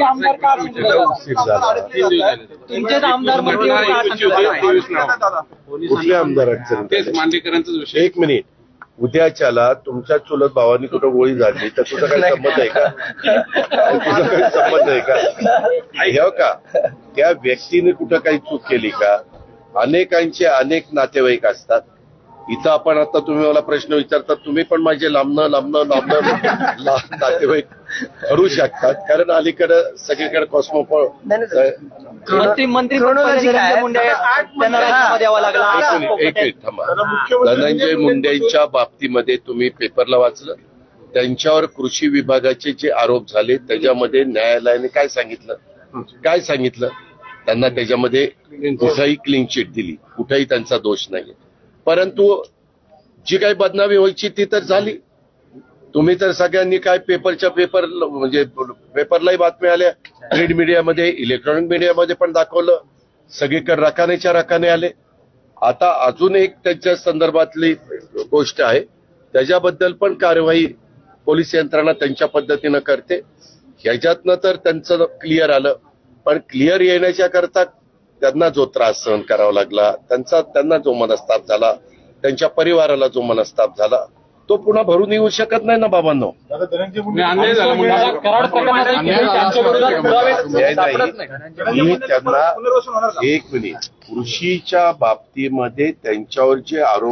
आमदार का उशीर झाला. तुमचेच आमदार मंत्री कुठले आमदार अडचण? तेच मांडेकरांचाच विषय. एक मिनिट, उद्याच्याला तुमच्या चुलत भावानी कुठं गोळी झाली तर तुझा काही संबंध आहे का? तुझा काही संबंध आहे का? हे का त्या व्यक्तीने कुठं काही चूक केली का? अनेकांचे अनेक नातेवाईक असतात. इथं आपण आता तुम्ही मला प्रश्न विचारता, तुम्ही पण माझे लांबणं नातेवाईक करू शकतात, कारण अलीकडे सगळीकडे कॉस्मोपॉल मंत्री एक मिनिट थांबा. धनंजय मुंडेंच्या बाबतीमध्ये तुम्ही पेपरला वाचलं, त्यांच्यावर कृषी विभागाचे जे आरोप झाले त्याच्यामध्ये न्यायालयाने काय सांगितलं? त्यांना त्याच्यामध्ये कुठंही क्लीन चिट दिली, कुठंही त्यांचा दोष नाही. परंतु जी काही बदनामी व्हायची ती तर झाली. तुम्ही तर सगळ्यांनी काय म्हणजे पेपरलाही बातम्या आल्या, प्रिंट मीडियामध्ये, इलेक्ट्रॉनिक मीडियामध्ये पण दाखवलं, सगळीकडे रकाने आले. आता अजून एक त्यांच्या संदर्भातली गोष्ट आहे, त्याच्याबद्दल पण कारवाई पोलीस यंत्रणा त्यांच्या पद्धतीनं करते. ह्याच्यातनं तर त्यांचं क्लिअर आलं, पण क्लिअर येण्याच्या करता त्यांना जो त्रास सहन करावा लागला, त्यांना जो मनस्ताप झाला, त्यांच्या परिवाराला जो मनस्ताप झाला, तो पुन्हा भरून येऊ शकत नाही ना बाबांनो. मी त्यांना एक मिनिट, कृषीच्या बाबतीमध्ये त्यांच्यावर जे आरोप